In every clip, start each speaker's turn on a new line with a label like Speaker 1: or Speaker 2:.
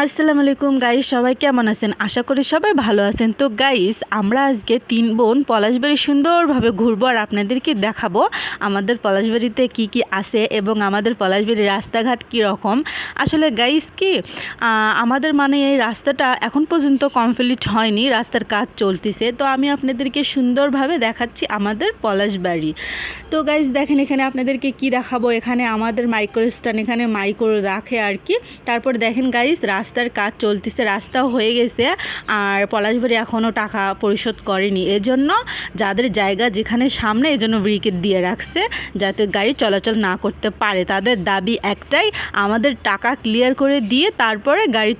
Speaker 1: আসসালামু আলাইকুম গাইস, সবাই কেমন আছেন? আশা করি সবাই ভালো আছেন। তো গাইস, আমরা আজকে 3 বোন পলাশবাড়ি সুন্দরভাবে ঘুরবো আর আপনাদেরকে দেখাবো আমাদের পলাশবাড়িতে কি কি আছে এবং আমাদের পলাশবাড়ির রাস্তাঘাট কী রকম। আসলে গাইস কি আমাদের এই রাস্তাটা এখন পর্যন্ত কমপ্লিট হয়নি, রাস্তার কাজ চলতেছে। তো আমি আপনাদেরকে সুন্দরভাবে দেখাচ্ছি আমাদের পলাশবাড়ি। তো গাইস দেখেন, এখানে আপনাদেরকে কি দেখাবো, এখানে আমাদের মাইক্রো স্ট্যান্ড, এখানে মাইক্রো রাখে আর কি। তারপর দেখেন গাইস, রাস্তার কাজ চলতেছে, রাস্তাও হয়ে গেছে আর পলাশবাড়ি এখনও টাকা পরিশোধ করেনি। এজন্য যাদের জায়গা যেখানে সামনে, এজন্য ব্রিকেট দিয়ে রাখছে যাতে গাড়ি চলাচল না করতে পারে। তাদের দাবি একটাই, আমাদের টাকা ক্লিয়ার করে দিয়ে তারপরে গাড়ি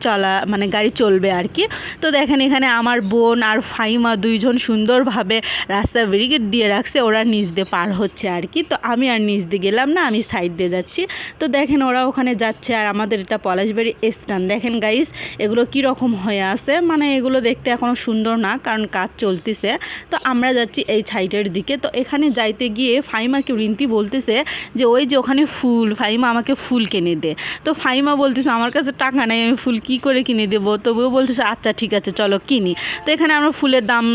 Speaker 1: গাড়ি চলবে আর কি। তো দেখেন, এখানে আমার বোন আর ফাইমা দুইজন সুন্দরভাবে রাস্তা ব্রিকেট দিয়ে রাখছে, ওরা নিচ দিয়ে পার হচ্ছে আর কি। তো আমি আর নিচ দিয়ে গেলাম না, আমি সাইড দিয়ে যাচ্ছি। তো দেখেন ওরা ওখানে যাচ্ছে আর আমাদের এটা পলাশবাড়ি স্ট্যান্ড। দেখেন গাইস, এগুলো কি রকম হয়ে আছে, এগুলো দেখতে এখনও সুন্দর না কারণ কাজ চলতেছে। তো আমরা যাচ্ছি এই সাইডের দিকে। তো এখানে যাইতে গিয়ে ফাইমাকে রিন্তি বলতেছে যে ওই যে ওখানে ফুল, ফাইমা আমাকে ফুল কিনে দে। তো ফাইমা বলতেছে আমার কাছে টাকা নেই, আমি ফুল কি করে কিনে দেবো। তবুও বলতেছে আচ্ছা ঠিক আছে চলো কিনি। তো এখানে আমরা ফুলের দাম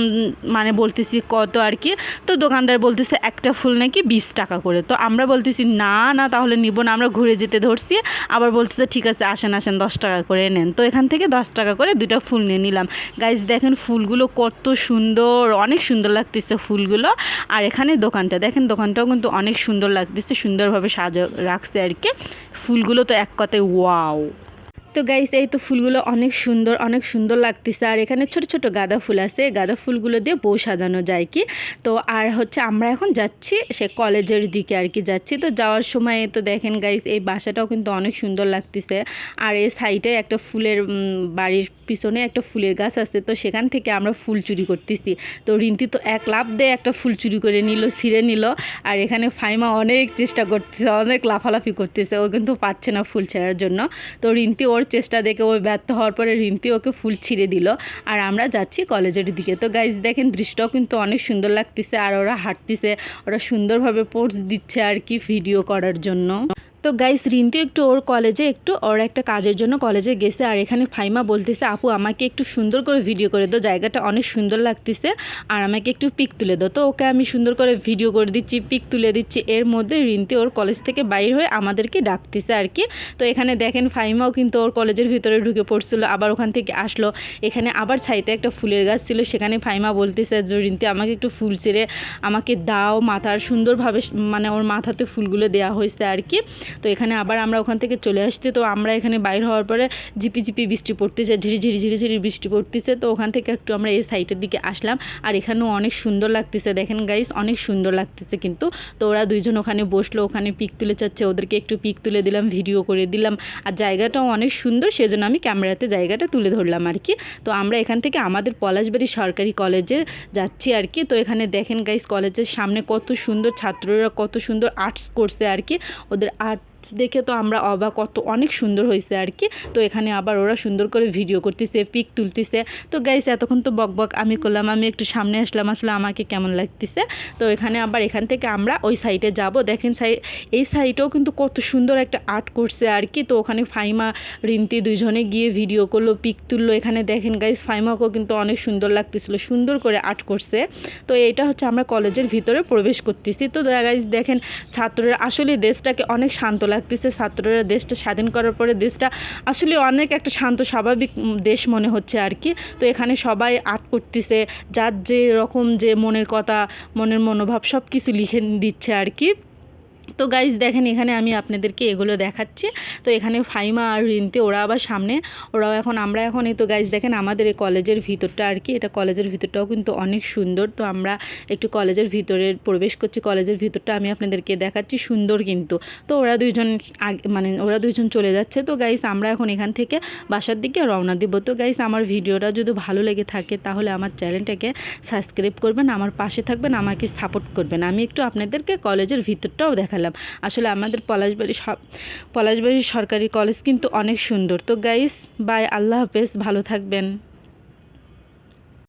Speaker 1: বলতেছি কত আর কি। তো দোকানদার বলতেছে একটা ফুল নাকি 20 টাকা করে। তো আমরা বলতেছি না না তাহলে নিব না, আমরা ঘুরে যেতে ধরছি। আবার বলতেছে ঠিক আছে আসেন 10 টাকা করে নেন। তো এখান থেকে 10 টাকা করে 2টা ফুল নিয়ে নিলাম। গাইস দেখেন ফুলগুলো কত সুন্দর, অনেক সুন্দর লাগতেছে ফুলগুলো। আর এখানে দোকানটা দেখেন, দোকানটাও কিন্তু অনেক সুন্দর লাগতেছে, সুন্দরভাবে সাজা রাখছে আর কি। ফুলগুলো তো এক কথায় ওয়াও। তো গাইস এই তো ফুলগুলো অনেক সুন্দর লাগতেছে। আর এখানে ছোট ছোট গাঁদা ফুল আছে, গাঁদা ফুলগুলো দিয়ে বউ সাজানো যায় কি। তো আর আমরা এখন যাচ্ছি সে কলেজের দিকে আর কি যাচ্ছি। তো যাওয়ার সময় তো দেখেন গাইস, এই বাসাটাও কিন্তু অনেক সুন্দর লাগতেছে। আর এই সাইডে একটা ফুলের বাড়ির পিছনে একটা ফুলের গাছ আছে, তো সেখান থেকে আমরা ফুল চুরি করতেছি। তো রিন্তি তো এক লাফ দিয়ে একটা ফুল চুরি করে নিল, ছিঁড়ে নিল। আর এখানে ফাইমা অনেক চেষ্টা করতেছে, অনেক লাফালাফি করতেছে, ও কিন্তু পাচ্ছে না ফুল ছেঁড়ার জন্য। তো রিন্তি ওর চেষ্টা দেখে ওই ব্যর্থ হওয়ার পরে রিন্তি ওকে ফুল ছিঁড়ে দিল। আর আমরা যাচ্ছি কলেজের দিকে। তো গাইজ দেখেন দৃশ্যটাও কিন্তু অনেক সুন্দর লাগতেছে। আর ওরা হাঁটতেছে, ওরা সুন্দরভাবে পোজ দিচ্ছে আর কি ভিডিও করার জন্য। তো গাইস রিন্তি একটু ওর একটা কাজের জন্য কলেজে গেছে। আর এখানে ফাইমা বলতেছে আপু আমাকে একটু সুন্দর করে ভিডিও করে দাও, জায়গাটা অনেক সুন্দর লাগতেছে আর আমাকে একটু পিক তুলে দাও। তো ওকে আমি সুন্দর করে ভিডিও করে দিচ্ছি, পিক তুলে দিচ্ছি। এর মধ্যে রিন্তি ওর কলেজ থেকে বাইর হয়ে আমাদেরকে ডাকতেছে আর কি। তো এখানে দেখেন ফাইমাও কিন্তু ওর কলেজের ভিতরে ঢুকে পড়ছিল, আবার ওখান থেকে আসলো। এখানে আবার ছাইতে একটা ফুলের গাছ ছিল, সেখানে ফাইমা বলতেছে যে রিন্তি আমাকে একটু ফুল ছিঁড়ে আমাকে দাও, মাথার সুন্দরভাবে ওর মাথাতে ফুলগুলো দেওয়া হয়েছে আর কি। তো এখানে আবার আমরা ওখান থেকে চলে আসছি। তো আমরা এখানে বাইর হওয়ার পরে ঝিপি বৃষ্টি পড়তেছে, ঝিরি বৃষ্টি পড়তেছে। তো ওখান থেকে একটু আমরা এই সাইডের দিকে আসলাম। আর এখানেও অনেক সুন্দর লাগতেছে, দেখেন গাইস অনেক সুন্দর লাগতেছে কিন্তু। তো ওরা দুইজন ওখানে বসলো, ওখানে পিক তুলে চাচ্ছে, ওদেরকে একটু পিক তুলে দিলাম, ভিডিও করে দিলাম। আর জায়গাটাও অনেক সুন্দর, সেজন্য আমি ক্যামেরাতে জায়গাটা তুলে ধরলাম আর কি। তো আমরা এখান থেকে আমাদের পলাশবাড়ি সরকারি কলেজে যাচ্ছি আর কি। তো এখানে দেখেন গাইস কলেজের সামনে কত সুন্দর ছাত্ররা কত সুন্দর আর্টস করছে আর কি। ওদের আর্ট দেখে তো আমরা অবাক, অনেক সুন্দর হয়েছে আর কি। তো এখানে আবার ওরা সুন্দর করে ভিডিও করতেছে, পিক তুলতেছে। তো গাইস এতক্ষণ তো বক আমি করলাম, আমি একটু সামনে আসলাম, আসলে আমাকে কেমন লাগতেছে। তো এখানে আবার এখান থেকে আমরা ওই সাইডে যাব। দেখেন এই সাইডেও কিন্তু কত সুন্দর একটা আর্ট করছে আর কি। তো ওখানে ফাইমা রিন্তি দুইজনে গিয়ে ভিডিও করলো, পিক তুললো। এখানে দেখেন গাইস ফাইমাকেও কিন্তু অনেক সুন্দর লাগতেছিল, সুন্দর করে আর্ট করছে। তো এটা আমরা কলেজের ভিতরে প্রবেশ করতেছি। তো গাইস দেখেন ছাত্ররা আসলে দেশটাকে অনেক শান্ত লাগতেছে। ছাত্ররা দেশটা স্বাধীন করার পরে দেশটা আসলে অনেক একটা শান্ত স্বাভাবিক দেশ মনে হচ্ছে আর কি। তো এখানে সবাই আর্ট করতেছে, যার যে রকম যে মনের কথা, মনের মনোভাব সব কিছু লিখে দিচ্ছে আর কি। তো গাইজ দেখেন এখানে আমি আপনাদেরকে এগুলো দেখাচ্ছি। তো এখানে ফাইমা আর রিন্তি ওরা আবার সামনে, আমরা এখন এই তো গাইজ দেখেন আমাদের এই কলেজের ভিতরটা আর কি। এটা কলেজের ভিতরটাও কিন্তু অনেক সুন্দর। তো আমরা একটু কলেজের ভিতরে প্রবেশ করছি, কলেজের ভিতরটা আমি আপনাদেরকে দেখাচ্ছি, সুন্দর কিন্তু। তো ওরা দুইজন চলে যাচ্ছে। তো গাইজ আমরা এখন এখান থেকে বাসার দিকে রওনা দিব। তো গাইজ আমার ভিডিওটা যদি ভালো লেগে থাকে তাহলে আমার চ্যানেলটাকে সাবস্ক্রাইব করবেন, আমার পাশে থাকবেন, আমাকে সাপোর্ট করবেন। আমি একটু আপনাদেরকে কলেজের ভিতরটাও দেখালাম। আসলে আমাদের পলাশবাড়ি সরকারি কলেজ কিন্তু অনেক সুন্দর। তো গাইস বাই, আল্লাহ হাফেজ, ভালো থাকবেন।